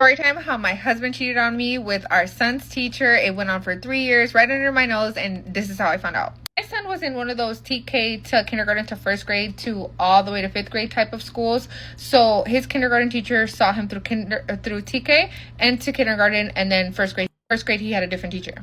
Story time how my husband cheated on me with our son's teacher. It went on for 3 years, right under my nose, and this is how I found out. My son was in one of those TK to kindergarten to first grade to all the way to fifth grade type of schools. So his kindergarten teacher saw him through TK and to kindergarten, and then first grade. First grade, he had a different teacher.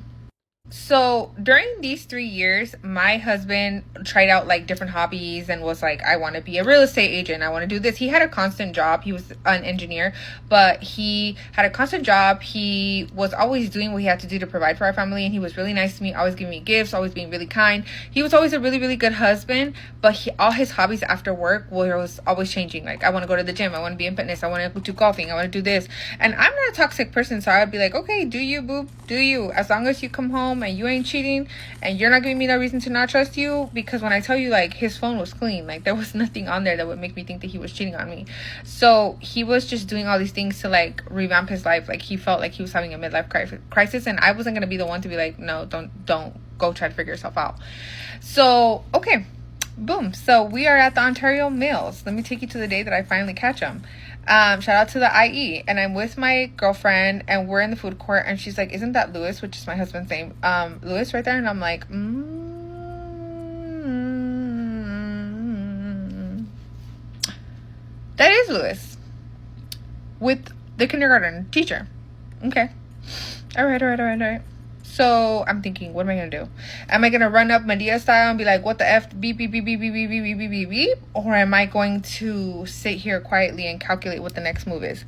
So during these 3 years, my husband tried out like different hobbies and was like, I want to be a real estate agent. I want to do this. He had a constant job. He was an engineer, but he had a constant job. He was always doing what he had to do to provide for our family. And he was really nice to me, always giving me gifts, always being really kind. He was always a really, really good husband, but all his hobbies after work was always changing. Like, I want to go to the gym. I want to be in fitness. I want to go to golfing. I want to do this. And I'm not a toxic person. So I would be like, okay, do you, boo? Do you? As long as you come home and you ain't cheating and you're not giving me no reason to not trust you. Because when I tell you, like, his phone was clean, like there was nothing on there that would make me think that he was cheating on me. So he was just doing all these things to like revamp his life. Like he felt like he was having a midlife crisis, and I wasn't gonna be the one to be like, no, don't go try to figure yourself out. So okay, boom. So we are at the Ontario Mills. Let me take you to the day that I finally catch him. Shout out to the IE, and I'm with my girlfriend, and we're in the food court, and she's like, isn't that Lewis, which is my husband's name, Lewis right there? And I'm like, that is Lewis with the kindergarten teacher. Okay, all right. So I'm thinking, what am I gonna do? Am I gonna run up Medea style and be like, what the F, beep, beep, beep, beep, beep, beep, beep, beep, beep, beep? Or am I going to sit here quietly and calculate what the next move is?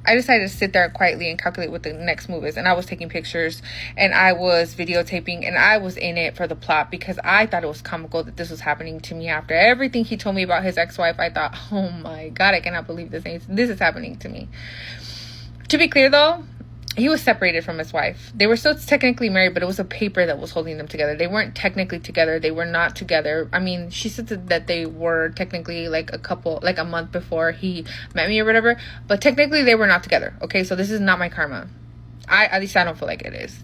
I decided to sit there quietly and calculate what the next move is. And I was taking pictures and I was videotaping and I was in it for the plot because I thought it was comical that this was happening to me after everything he told me about his ex-wife. I thought, oh my God, I cannot believe this is happening to me. To be clear though, he was separated from his wife. They were still technically married, but it was a paper that was holding them together. They weren't technically together. They were not together. I mean, she said that they were technically like a couple, like a month before he met me or whatever. But technically they were not together. Okay, so this is not my karma. At least I don't feel like it is.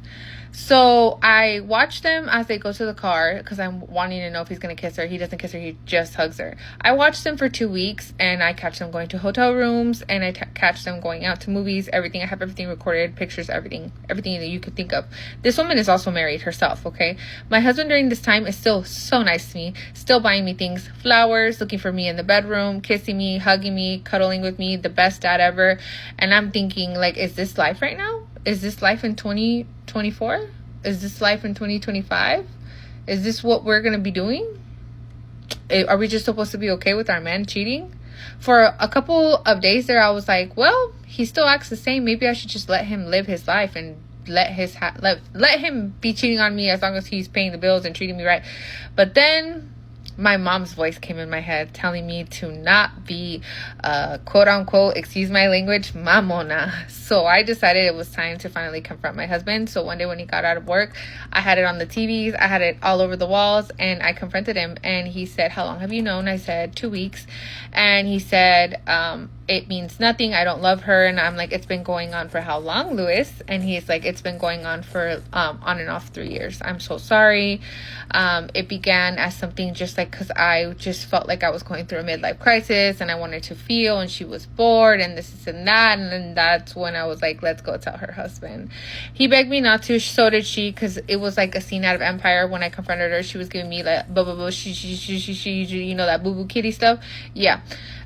So I watch them as they go to the car because I'm wanting to know if he's going to kiss her. He doesn't kiss her. He just hugs her. I watched them for 2 weeks and I catch them going to hotel rooms and I catch them going out to movies, everything. I have everything recorded, pictures, everything that you could think of. This woman is also married herself, okay? My husband during this time is still so nice to me, still buying me things, flowers, looking for me in the bedroom, kissing me, hugging me, cuddling with me, the best dad ever. And I'm thinking, like, is this life right now? Is this life in 2024? Is this life in 2025? Is this what we're going to be doing? Are we just supposed to be okay with our man cheating? For a couple of days there, I was like, well, he still acts the same. Maybe I should just let him live his life and let him be cheating on me as long as he's paying the bills and treating me right. But then my mom's voice came in my head telling me to not be quote unquote, excuse my language, mamona. So I decided it was time to finally confront my husband. So one day when he got out of work, I had it on the TVs, I had it all over the walls, and I confronted him. And he said, how long have you known? I said 2 weeks. And he said, it means nothing. I don't love her. And I'm like, it's been going on for how long, Lewis? And he's like, it's been going on for on and off 3 years. I'm so sorry. It began as something just like because I just felt like I was going through a midlife crisis and I wanted to feel, and she was bored and this and that. And then that's when I was like, let's go tell her husband. He begged me not to. So did she, because it was like a scene out of Empire. When I confronted her, she was giving me like boo boo boo, she, you know, that boo boo kitty stuff. Yeah.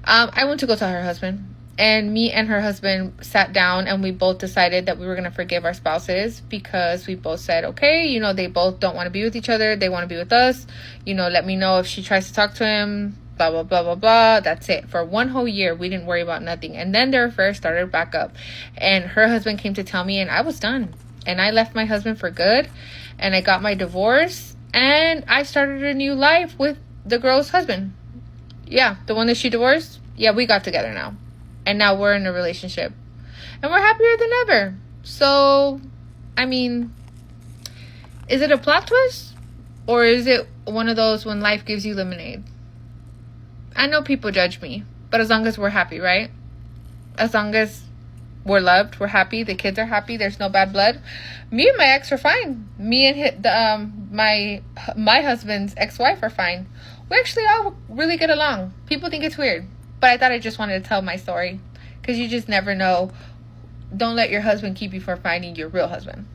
I went to go tell her husband, and me and her husband sat down and we both decided that we were going to forgive our spouses because we both said, okay, you know, they both don't want to be with each other. They want to be with us. You know, let me know if she tries to talk to him, blah, blah, blah, blah, blah. That's it. For 1 whole year, we didn't worry about nothing. And then their affair started back up, and her husband came to tell me, and I was done. And I left my husband for good, and I got my divorce, and I started a new life with the girl's husband. Yeah, the one that she divorced. Yeah, we got together now. And now we're in a relationship. And we're happier than ever. So, I mean, is it a plot twist? Or is it one of those when life gives you lemonade? I know people judge me. But as long as we're happy, right? As long as we're loved, we're happy, the kids are happy, there's no bad blood. Me and my ex are fine. Me and my husband's ex-wife are fine. We actually all really get along. People think it's weird, but I thought I just wanted to tell my story because you just never know don't let your husband keep you from finding your real husband.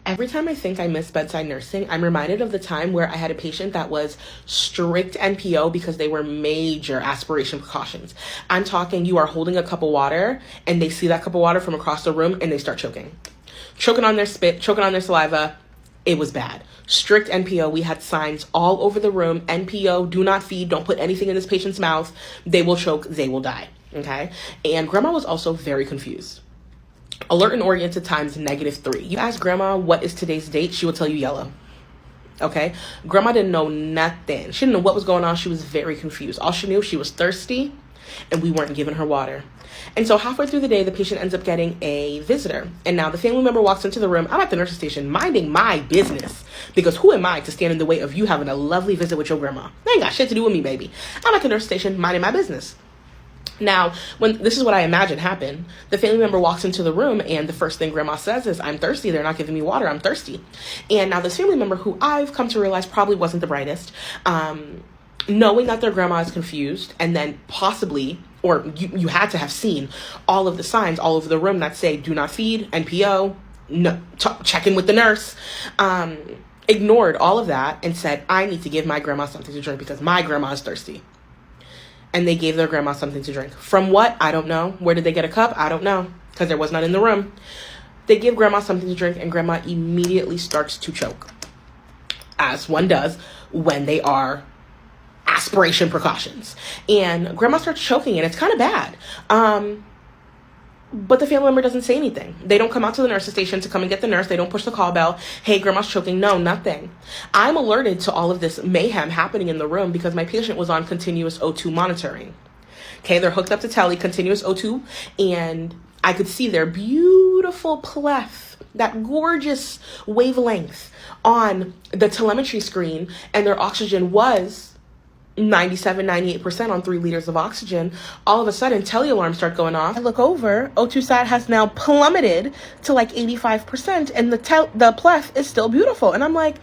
Every time I think I miss bedside nursing, I'm reminded of the time where I had a patient that was strict NPO because they were major aspiration precautions. I'm talking, you are holding a cup of water and they see that cup of water from across the room and they start choking. Choking on their spit, choking on their saliva. It was bad. Strict NPO. We had signs all over the room. NPO, do not feed. Don't put anything in this patient's mouth. They will choke. They will die. Okay? And grandma was also very confused. Alert and oriented times -3. You ask grandma what is today's date, she will tell you yellow. Okay? Grandma didn't know nothing. She didn't know what was going on. She was very confused. All she knew, she was thirsty and we weren't giving her water. And so halfway through the day, the patient ends up getting a visitor. And now the family member walks into the room. I'm at the nurse's station minding my business. Because who am I to stand in the way of you having a lovely visit with your grandma? They ain't got shit to do with me, baby. I'm at the nurse's station minding my business. Now, when this is what I imagine happened, the family member walks into the room and the first thing grandma says is, I'm thirsty. They're not giving me water. I'm thirsty. And now this family member, who I've come to realize probably wasn't the brightest, knowing that their grandma is confused and then possibly, or you had to have seen all of the signs all over the room that say, do not feed, NPO, no, check in with the nurse, ignored all of that and said, I need to give my grandma something to drink because my grandma is thirsty. And they gave their grandma something to drink. From what? I don't know. Where did they get a cup? I don't know, because there was none in the room. They give grandma something to drink, and grandma immediately starts to choke, as one does when they are aspiration precautions. And grandma starts choking, and it's kind of bad. But the family member doesn't say anything. They don't come out to the nurse's station to come and get the nurse. They don't push the call bell. Hey, grandma's choking. No, nothing. I'm alerted to all of this mayhem happening in the room because my patient was on continuous O2 monitoring. Okay, they're hooked up to tele, continuous O2, and I could see their beautiful pleth, that gorgeous wavelength on the telemetry screen, and their oxygen was 97-98% on 3 liters of oxygen. All of a sudden, tele alarms start going off. I look over, O2 sat has now plummeted to like 85%, and the pleth is still beautiful. And I'm like,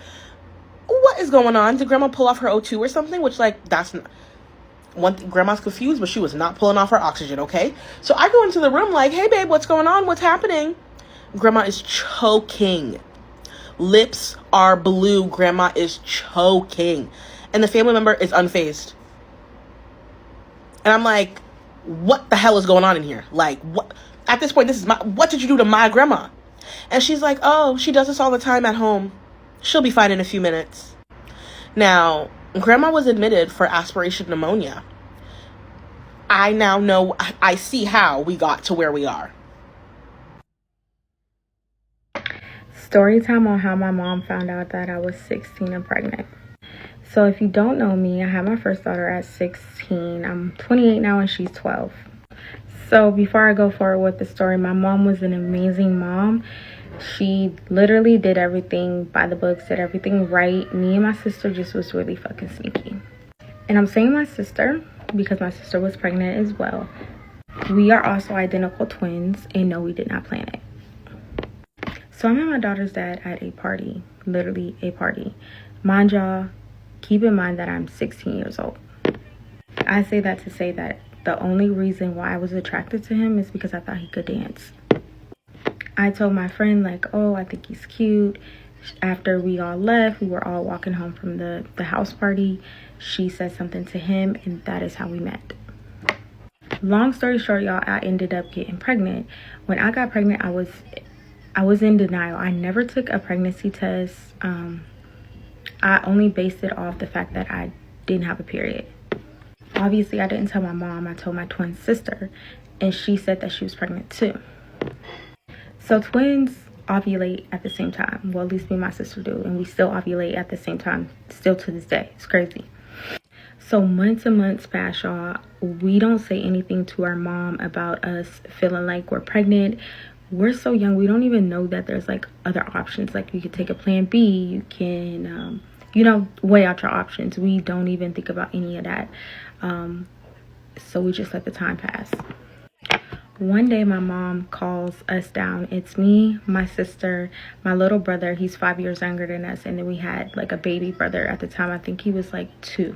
what is going on? Did grandma pull off her O2 or something? Which, like, that's not one thing. Grandma's confused, but she was not pulling off her oxygen. Okay, so I go into the room like, hey babe, what's going on? What's happening? Grandma is choking. Lips are blue. Grandma is choking. And the family member is unfazed. And I'm like, what the hell is going on in here? Like, what? At this point, what did you do to my grandma? And she's like, oh, she does this all the time at home. She'll be fine in a few minutes. Now, grandma was admitted for aspiration pneumonia. I now know, I see how we got to where we are. Story time on how my mom found out that I was 16 and pregnant. So if you don't know me, I had my first daughter at 16. I'm 28 now and she's 12. So before I go forward with the story, my mom was an amazing mom. She literally did everything by the books, did everything right. Me and my sister just was really fucking sneaky. And I'm saying my sister because my sister was pregnant as well. We are also identical twins, and no, we did not plan it. So I met my daughter's dad at a party, literally a party. Mind y'all, keep in mind that I'm 16 years old. I say that to say that the only reason why I was attracted to him is because I thought he could dance. I told my friend, like, oh, I think he's cute. After we all left, we were all walking home from the house party. She said something to him, and that is how we met. Long story short, y'all, I ended up getting pregnant. When I got pregnant, I was in denial. I never took a pregnancy test. I only based it off the fact that I didn't have a period. Obviously, I didn't tell my mom. I told my twin sister, and she said that she was pregnant too. So twins ovulate at the same time. Well, at least me and my sister do, and we still ovulate at the same time, still to this day. It's crazy. So months and months pass, y'all. We don't say anything to our mom about us feeling like we're pregnant. We're so young, we don't even know that there's like other options. Like you could take a plan B, you can weigh out your options. We don't even think about any of that. So we just let the time pass. One day my mom calls us down. It's me, my sister, my little brother. He's 5 years younger than us. And then we had like a baby brother at the time. I think he was like two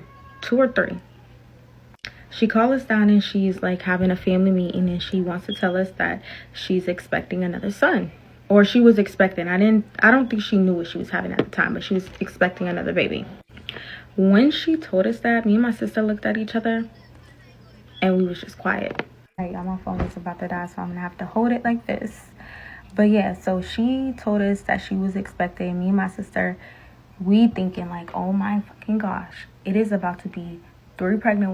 or three. She called us down and she's like having a family meeting, and she wants to tell us that she's expecting another son. Or she was expecting. I don't think she knew what she was having at the time, but she was expecting another baby. When she told us that, me and my sister looked at each other and we was just quiet. All right, y'all, my phone is about to die, so I'm gonna have to hold it like this. But yeah, so she told us that she was expecting. Me and my sister, we thinking like, oh my fucking gosh, it is about to be three pregnant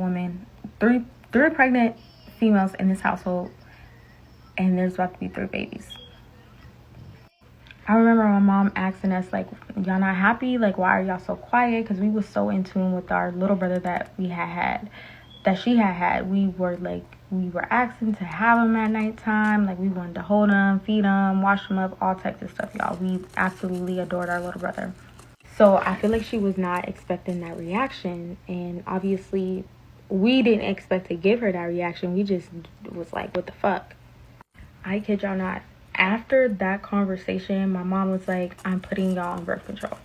females in this household, and there's about to be 3 babies. I remember my mom asking us, like, y'all not happy? Like, why are y'all so quiet? Because we was so in tune with our little brother that we had, that she had. We were asking to have him at nighttime. Like, we wanted to hold him, feed him, wash him up, all types of stuff, y'all. We absolutely adored our little brother. So I feel like she was not expecting that reaction. And obviously, we didn't expect to give her that reaction. We just was like, what the fuck? I kid y'all not. After that conversation, my mom was like, I'm putting y'all on birth control.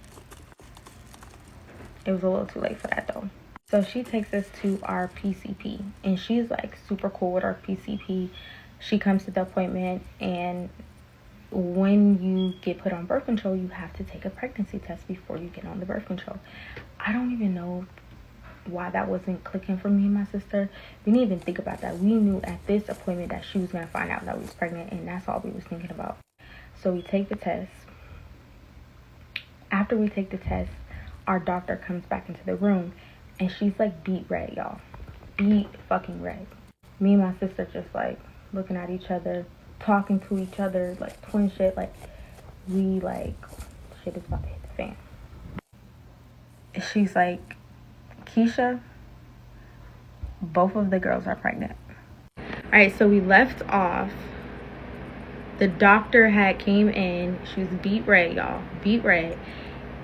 It was a little too late for that though. So she takes us to our PCP, and she's like super cool with our PCP. She comes to the appointment, and when you get put on birth control, you have to take a pregnancy test before you get on the birth control. I don't even know why that wasn't clicking for me and my sister. We didn't even think about that. We knew at this appointment that she was going to find out that we was pregnant, and that's all we was thinking about. So we take the test. After we take the test, our doctor comes back into the room, and she's like beet red, y'all. Beet fucking red. Me and my sister just like looking at each other, talking to each other, like twin shit. Like, we like, shit is about to hit the fan. She's like, Keisha, both of the girls are pregnant. All right, so we left off. The doctor had came in. She was beet red, y'all. Beet red.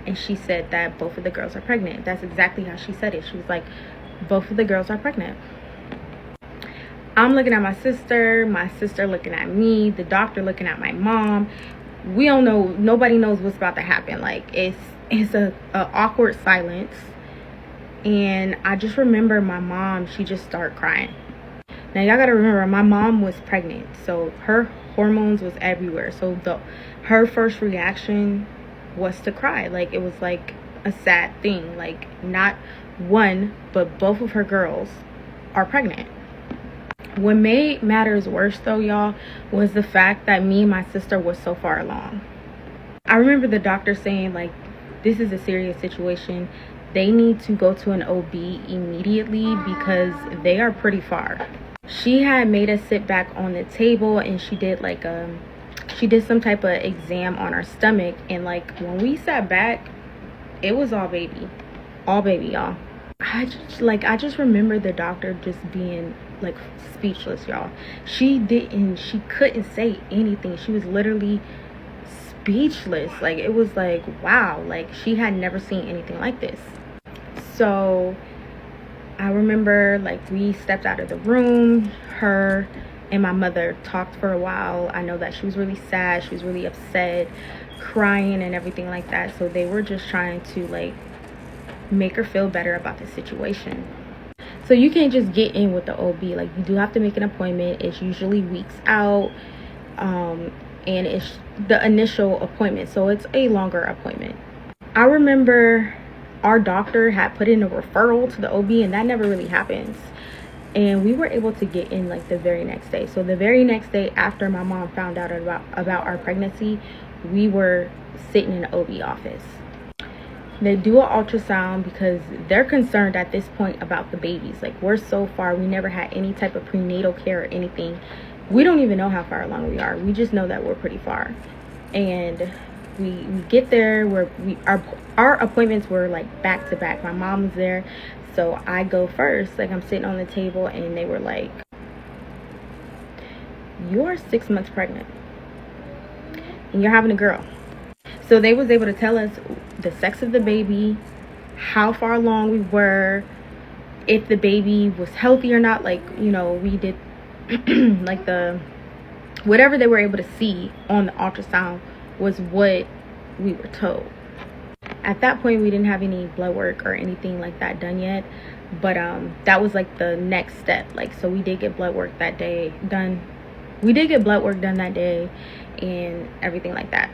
And she said that both of the girls are pregnant. That's exactly how she said it. She was like, both of the girls are pregnant. I'm looking at my sister looking at me, the doctor looking at my mom. We don't know, nobody knows what's about to happen. Like, it's a awkward silence. And I just remember my mom, she just started crying. Now, y'all gotta remember, my mom was pregnant, so her hormones was everywhere. So her first reaction was to cry. Like, it was like a sad thing. Like, not one, but both of her girls are pregnant. What made matters worse, though, y'all, was the fact that me and my sister was so far along. I remember the doctor saying, like, this is a serious situation. They need to go to an OB immediately because they are pretty far. She had made us sit back on the table, and she did like she did some type of exam on our stomach, and like when we sat back, it was all baby, y'all. I just remember the doctor just being like speechless, y'all. She couldn't say anything. She was literally speechless. Like, it was like, wow, like she had never seen anything like this. So I remember, like, we stepped out of the room. Her and my mother talked for a while. I know that she was really sad. She was really upset, crying and everything like that. So they were just trying to, like, make her feel better about the situation. So you can't just get in with the OB. Like, you do have to make an appointment. It's usually weeks out. And it's the initial appointment. So it's a longer appointment. I remember our doctor had put in a referral to the OB, and that never really happens. And we were able to get in like the very next day. So the very next day after my mom found out about our pregnancy, we were sitting in the OB office. They do an ultrasound because they're concerned at this point about the babies. Like, we're so far, we never had any type of prenatal care or anything. We don't even know how far along we are. We just know that we're pretty far. And we get there where our appointments were like back to back. My mom was there, so I go first. Like, I'm sitting on the table, and they were like, you are 6 months pregnant and you're having a girl. So they was able to tell us the sex of the baby, how far along we were, if the baby was healthy or not. Like, you know, we did like whatever they were able to see on the ultrasound was what we were told. At that point, we didn't have any blood work or anything like that done yet, But that was like the next step. Like, so we did get blood work that day done. We did get blood work done that day and everything like that.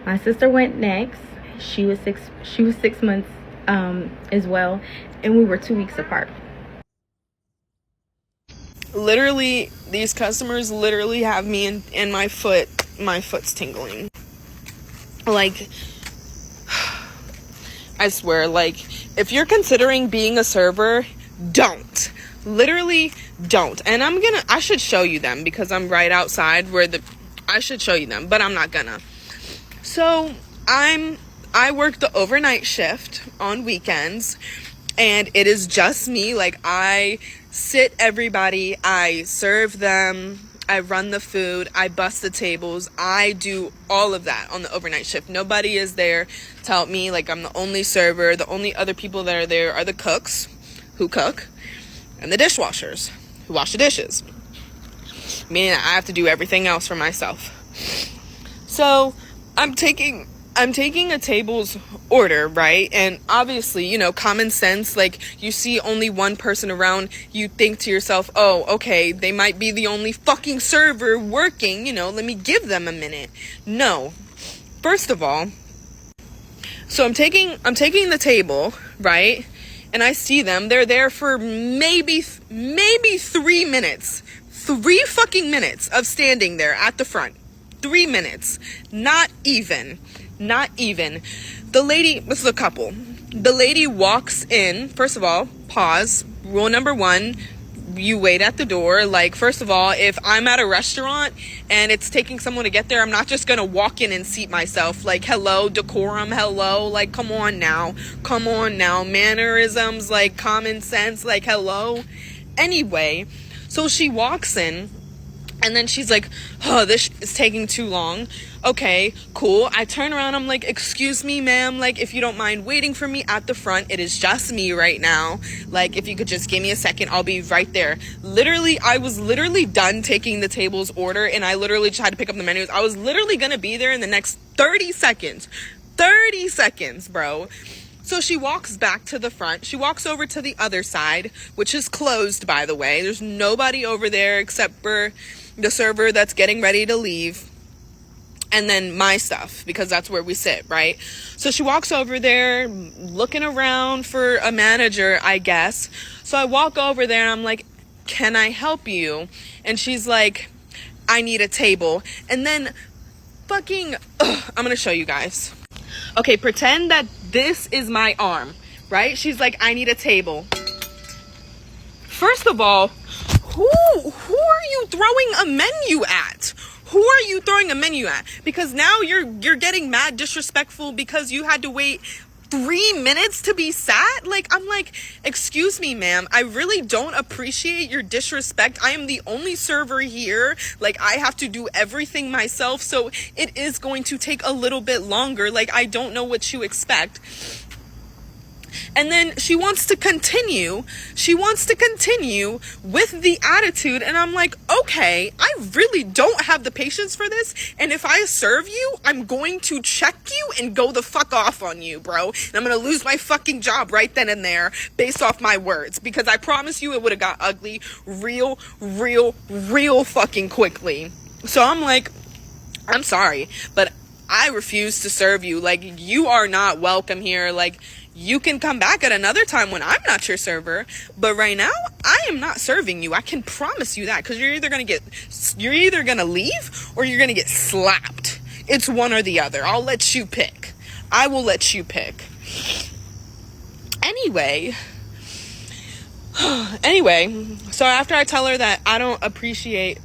My sister went next. She was 6 months as well, and we were 2 weeks apart. Literally, these customers literally have me in my foot's tingling. Like, I swear, like, if you're considering being a server, don't. Literally, don't. And I should show you them because I'm right outside I should show you them, but I'm not gonna. So, I work the overnight shift on weekends, and it is just me. Like, I sit everybody, I serve them, I run the food, I bust the tables, I do all of that on the overnight shift. Nobody is there to help me. Like, I'm the only server. The only other people that are there are the cooks who cook and the dishwashers who wash the dishes. Meaning I have to do everything else for myself. So I'm taking a table's order, right? And obviously, you know, common sense, like, you see only one person around, you think to yourself, oh, okay, they might be the only fucking server working, you know, let me give them a minute. No. First of all, so I'm taking the table, right? And I see them, they're there for maybe 3 minutes. 3 fucking minutes of standing there at the front. 3 minutes. Not even. The lady, this is a couple. The lady walks in. First of all, pause. Rule number 1, you wait at the door. Like, first of all, if I'm at a restaurant and it's taking someone to get there, I'm not just gonna walk in and seat myself. Like, hello, decorum, hello. Like, come on now. Mannerisms, like, common sense, like, hello. Anyway, so she walks in. And then she's like, oh, this is taking too long. Okay, cool. I turn around. I'm like, excuse me, ma'am. Like, if you don't mind waiting for me at the front, it is just me right now. Like, if you could just give me a second, I'll be right there. Literally, I was literally done taking the table's order, and I literally tried to pick up the menus. I was literally going to be there in the next 30 seconds. 30 seconds, bro. So she walks back to the front. She walks over to the other side, which is closed, by the way. There's nobody over there except for the server that's getting ready to leave, and then my stuff, because that's where we sit, right? So she walks over there looking around for a manager, I guess. So I walk over there and I'm like, can I help you? And she's like, I need a table. And then fucking I'm gonna show you guys. Okay, pretend that this is my arm, right? She's like, I need a table. First of all, who are you throwing a menu at? Who are you throwing a menu at? Because now you're getting mad disrespectful because you had to wait 3 minutes to be sat? Like, I'm like, excuse me, ma'am, I really don't appreciate your disrespect. I am the only server here. Like, I have to do everything myself, so it is going to take a little bit longer. Like, I don't know what you expect. And then she wants to continue with the attitude, and I'm like, okay, I really don't have the patience for this, and if I serve you, I'm going to check you and go the fuck off on you, bro, and I'm gonna lose my fucking job right then and there based off my words, because I promise you it would have got ugly real fucking quickly. So I'm like, I'm sorry, but I refuse to serve you. Like, you are not welcome here. Like, you can come back at another time when I'm not your server, but right now I am not serving you. I can promise you that, because you're either gonna leave or you're gonna get slapped. It's one or the other. I'll let you pick. I will let you pick. Anyway, so after I tell her that I don't appreciate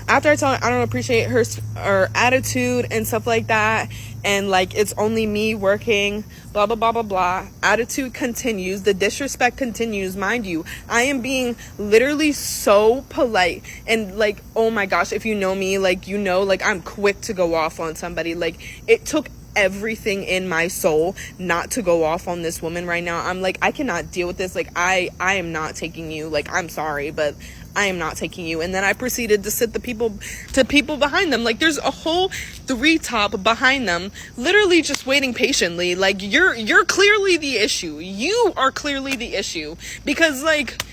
after I tell her I don't appreciate her attitude and stuff like that, and like, it's only me working, blah blah blah blah blah, attitude continues, the disrespect continues. Mind you, I am being literally so polite, and like, oh my gosh, if you know me, like, you know, like, I'm quick to go off on somebody. Like, it took everything in my soul not to go off on this woman right now. I'm like, I cannot deal with this. Like, I am not taking you. Like, I'm sorry, but I am not taking you. And then I proceeded to sit the people behind them. Like, there's a whole 3-top behind them, literally just waiting patiently. Like, you're clearly the issue. You are clearly the issue, because like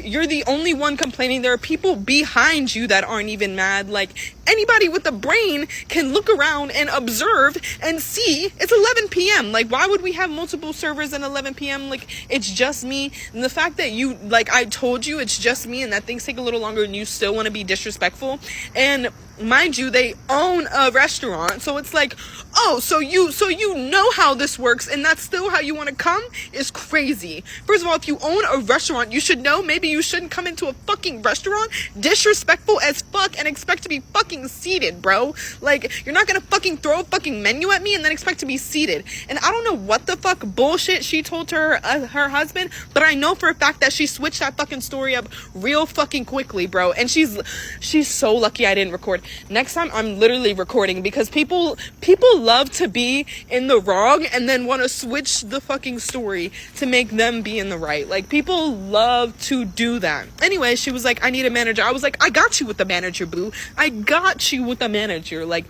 you're the only one complaining. There are people behind you that aren't even mad. Like, anybody with a brain can look around and observe and see it's 11 p.m. Like, why would we have multiple servers at 11 p.m.? Like, it's just me. And the fact that you, like, I told you it's just me and that things take a little longer and you still want to be disrespectful. And mind you, they own a restaurant, so it's like, oh, so you know how this works, and that's still how you want to come, is crazy. First of all, if you own a restaurant, you should know maybe you shouldn't come into a fucking restaurant disrespectful as fuck and expect to be fucking seated, bro. Like, you're not gonna fucking throw a fucking menu at me and then expect to be seated. And I don't know what the fuck bullshit she told her husband, but I know for a fact that she switched that fucking story up real fucking quickly, bro. And she's so lucky I didn't record. Next time I'm literally recording, because people love to be in the wrong and then want to switch the fucking story to make them be in the right. Like, people love to do that. Anyway, she was like, I need a manager. I was like, I got you with the manager, boo. I got you with the manager. Like,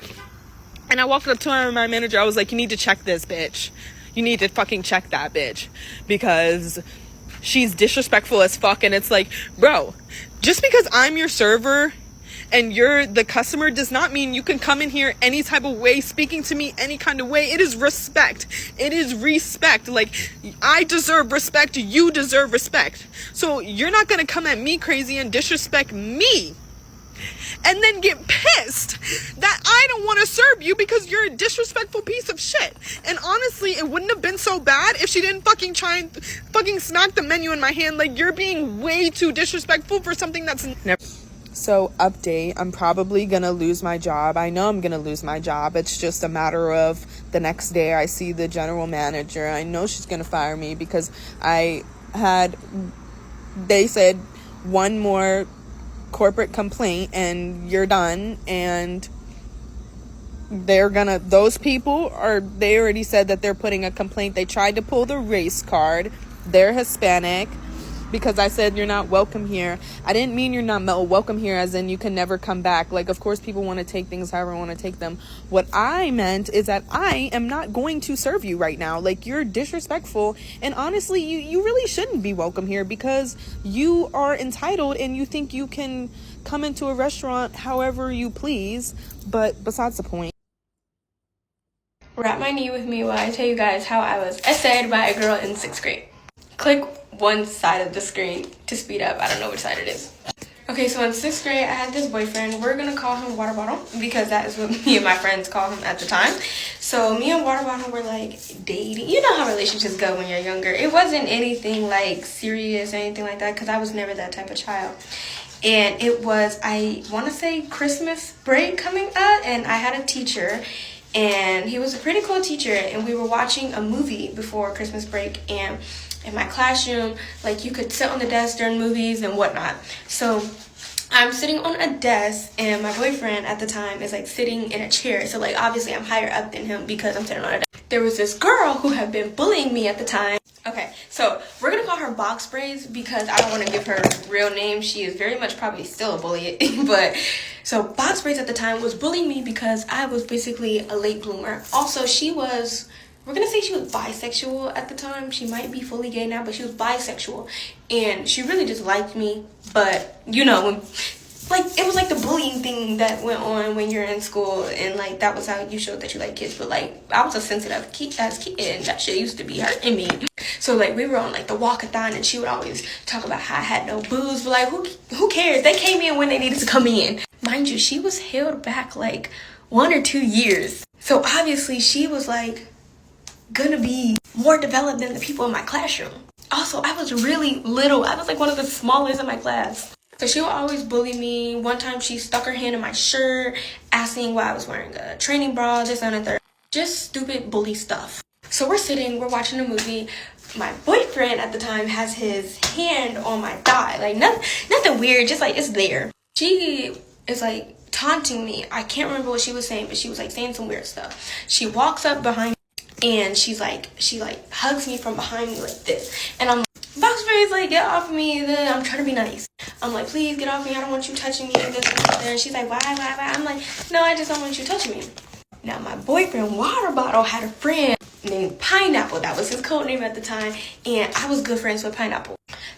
and I walked up to her and my manager. I was like, you need to check this bitch. You need to fucking check that bitch, because she's disrespectful as fuck. And it's like, bro, just because I'm your server and you're the customer does not mean you can come in here any type of way, speaking to me any kind of way. It is respect. It is respect. Like, I deserve respect. You deserve respect. So you're not going to come at me crazy and disrespect me and then get pissed that I don't want to serve you because you're a disrespectful piece of shit. And honestly, it wouldn't have been so bad if she didn't fucking try and fucking smack the menu in my hand. Like, you're being way too disrespectful for something that's never. So, update, I'm probably going to lose my job. I know I'm going to lose my job. It's just a matter of the next day I see the general manager. I know she's going to fire me because they said one more corporate complaint and you're done. And they already said that they're putting a complaint. They tried to pull the race card. They're Hispanic. Because I said you're not welcome here. I didn't mean you're not welcome here as in you can never come back. Like, of course, people want to take things however I want to take them. What I meant is that I am not going to serve you right now. Like, you're disrespectful. And honestly, you really shouldn't be welcome here because you are entitled and you think you can come into a restaurant however you please. But besides the point. Wrap my knee with me while I tell you guys how I was essayed by a girl in 6th grade. Click one side of the screen to speed up. I don't know which side it is. Okay, so in 6th grade, I had this boyfriend. We're gonna call him Water Bottle because that is what me and my friends call him at the time. So me and Water Bottle were like dating. You know how relationships go when you're younger. It wasn't anything like serious or anything like that because I was never that type of child. And it was, I want to say, Christmas break coming up, and I had a teacher. And he was a pretty cool teacher, and we were watching a movie before Christmas break, and in my classroom, like, you could sit on the desk during movies and whatnot. So I'm sitting on a desk, and my boyfriend at the time is like sitting in a chair. So like, obviously I'm higher up than him because I'm sitting on a desk. There was this girl who had been bullying me at the time. Okay, so we're gonna call her Box Braids because I don't want to give her real name. She is very much probably still a bully. But so Box Braids at the time was bullying me because I was basically a late bloomer. Also, we're gonna say she was bisexual at the time. She might be fully gay now, but she was bisexual. And she really just liked me. But, you know, it was like the bullying thing that went on when you're in school. And, like, that was how you showed that you like kids. But, like, I was a sensitive kid, and that shit used to be hurting me. So, like, we were on, like, the walkathon, and she would always talk about how I had no booze. But, like, who cares? They came in when they needed to come in. Mind you, she was held back, like, 1 or 2 years. So, obviously, she was, like, gonna be more developed than the people in my classroom. Also, I was really little. I was like one of the smallest in my class. So she would always bully me. One time she stuck her hand in my shirt, asking why I was wearing a training bra, this and the third. Just stupid bully stuff. So we're watching a movie. My boyfriend at the time has his hand on my thigh. Like, nothing weird, just like it's there. She is like taunting me. I can't remember what she was saying, but she was like saying some weird stuff. She walks up behind me and she hugs me from behind me like this. And I'm like, Boxberry's like, get off of me. Then I'm trying to be nice. I'm like, please get off me. I don't want you touching me. And this and that. And she's like, why? I'm like, no, I just don't want you touching me. Now, my boyfriend, Water Bottle, had a friend named Pineapple. That was his code name at the time. And I was good friends with Pineapple.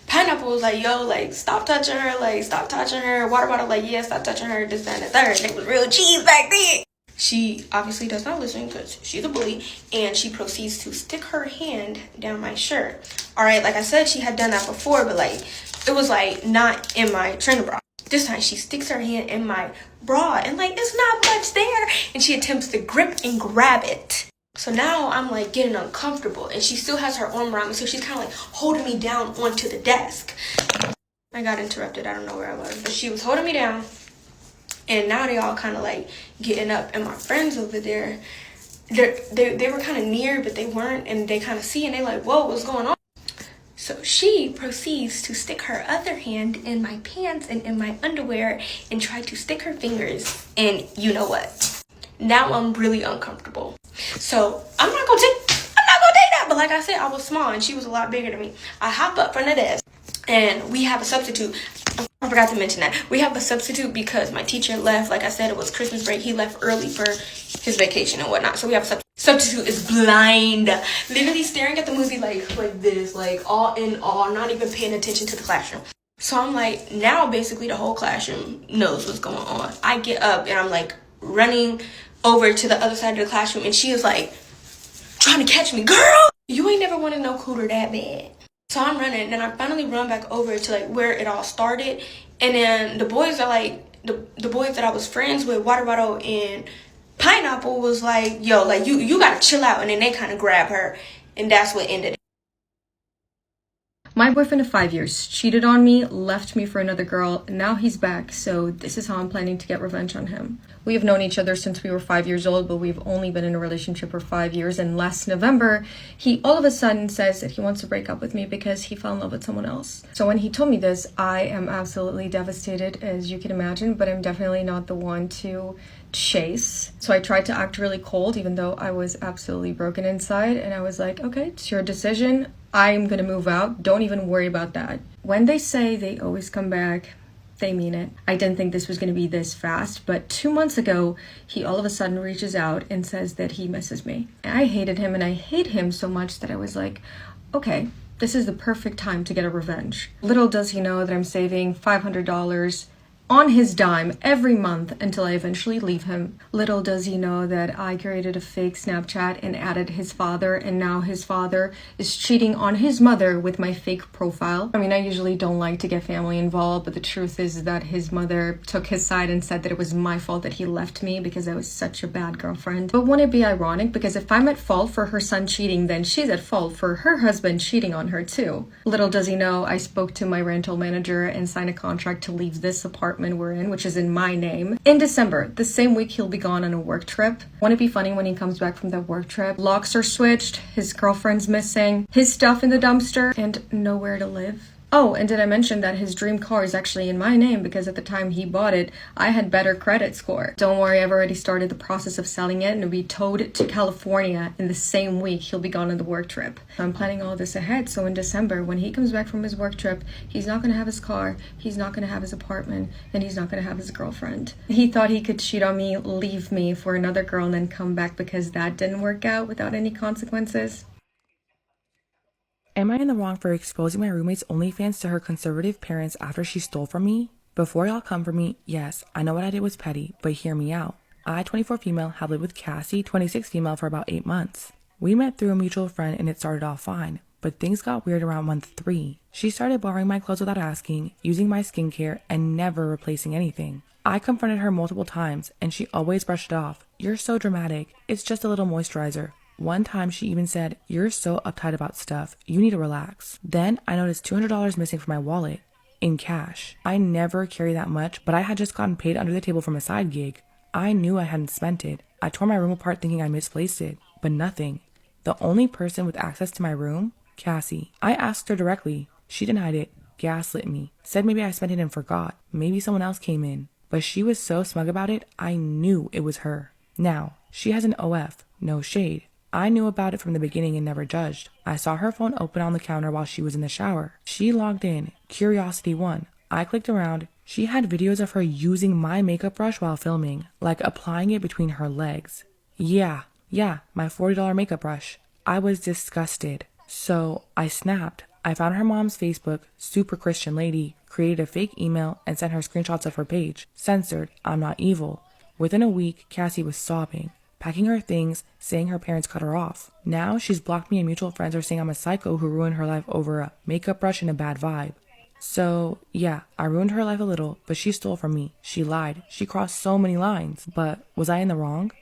Pineapple was like, yo, like, stop touching her. Like, stop touching her. Water Bottle, like, yeah, stop touching her. This, that, and the third. They was real cheese back then. She obviously does not listen because she's a bully. And she proceeds to stick her hand down my shirt. All right, like I said, she had done that before. But, like, it was, like, not in my trainer bra. This time she sticks her hand in my bra and like, it's not much there. And she attempts to grip and grab it. So now I'm like getting uncomfortable and she still has her arm around me. So she's kind of like holding me down onto the desk. I got interrupted. I don't know where I was, but she was holding me down. And now they all kind of like getting up. And my friends over there, they were kind of near, but they weren't. And they kind of see and they like, whoa, what's going on? So she proceeds to stick her other hand in my pants and in my underwear and try to stick her fingers in you know what. Now I'm really uncomfortable. So I'm not gonna take that. But like I said, I was small and she was a lot bigger than me. I hop up from the desk and we have a substitute. I forgot to mention that. We have a substitute because my teacher left. Like I said, it was Christmas break. He left early for his vacation and whatnot. So we have a substitute. Substitute is blind, literally staring at the movie like this, like all in all, not even paying attention to the classroom. So I'm like, now basically the whole classroom knows what's going on. I get up and I'm like running over to the other side of the classroom and she is like trying to catch me. Girl, you ain't never wanted no cooler that bad. So I'm running and then I finally run back over to like where it all started. And then the boys are like, the boys that I was friends with, Water Bottle and Pineapple, was like, yo, like you gotta chill out. And then they kind of grab her and that's what ended it. My boyfriend of 5 years cheated on me, left me for another girl, and now he's back, so this is how I'm planning to get revenge on him. We have known each other since we were 5 years old, but we've only been in a relationship for 5 years, and last November, he all of a sudden says that he wants to break up with me because he fell in love with someone else. So when he told me this, I am absolutely devastated, as you can imagine, but I'm definitely not the one to chase. So I tried to act really cold, even though I was absolutely broken inside, and I was like, okay, it's your decision. I'm gonna move out. Don't even worry about that. When they say they always come back, they mean it. I didn't think this was gonna be this fast, but 2 months ago, he all of a sudden reaches out and says that he misses me. I hated him and I hate him so much that I was like, okay, this is the perfect time to get a revenge. Little does he know that I'm saving $500 on his dime every month until I eventually leave him. Little does he know that I created a fake Snapchat and added his father, and now his father is cheating on his mother with my fake profile. I mean, I usually don't like to get family involved, but the truth is that his mother took his side and said that it was my fault that he left me because I was such a bad girlfriend. But wouldn't it be ironic? Because if I'm at fault for her son cheating, then she's at fault for her husband cheating on her too. Little does he know I spoke to my rental manager and signed a contract to leave this apartment we're in, which is in my name, in December. The same week he'll be gone on a work trip. Won't it be funny when he comes back from that work trip? Locks are switched, his girlfriend's missing, his stuff in the dumpster, and nowhere to live. Oh, and did I mention that his dream car is actually in my name because at the time he bought it, I had better credit score. Don't worry, I've already started the process of selling it and it'll be towed to California in the same week he'll be gone on the work trip. I'm planning all this ahead, so in December, when he comes back from his work trip, he's not gonna have his car, he's not gonna have his apartment, and he's not gonna have his girlfriend. He thought he could cheat on me, leave me for another girl, and then come back because that didn't work out without any consequences. Am I in the wrong for exposing my roommate's OnlyFans to her conservative parents after she stole from me? Before y'all come for me, yes, I know what I did was petty, but hear me out. I, 24 female, have lived with Cassie, 26 female, for about 8 months. We met through a mutual friend and it started off fine, but things got weird around month 3. She started borrowing my clothes without asking, using my skincare, and never replacing anything. I confronted her multiple times and she always brushed it off. You're so dramatic, it's just a little moisturizer. One time she even said, you're so uptight about stuff, you need to relax. Then I noticed $200 missing from my wallet, in cash. I never carry that much, but I had just gotten paid under the table from a side gig. I knew I hadn't spent it. I tore my room apart thinking I misplaced it, but nothing. The only person with access to my room? Cassie. I asked her directly. She denied it, gaslit me, said maybe I spent it and forgot. Maybe someone else came in. but she was so smug about it, I knew it was her. Now, she has an OF, no shade. I knew about it from the beginning and never judged. I saw her phone open on the counter while she was in the shower. She logged in. Curiosity won. I clicked around. She had videos of her using my makeup brush while filming, like applying it between her legs. Yeah, my $40 makeup brush. I was disgusted. So I snapped. I found her mom's Facebook, super Christian lady, created a fake email, and sent her screenshots of her page. Censored. I'm not evil. Within a week, Cassie was sobbing, packing her things, saying her parents cut her off. Now she's blocked me and mutual friends are saying I'm a psycho who ruined her life over a makeup brush and a bad vibe. So, yeah, I ruined her life a little, but she stole from me. She lied. She crossed so many lines. But was I in the wrong?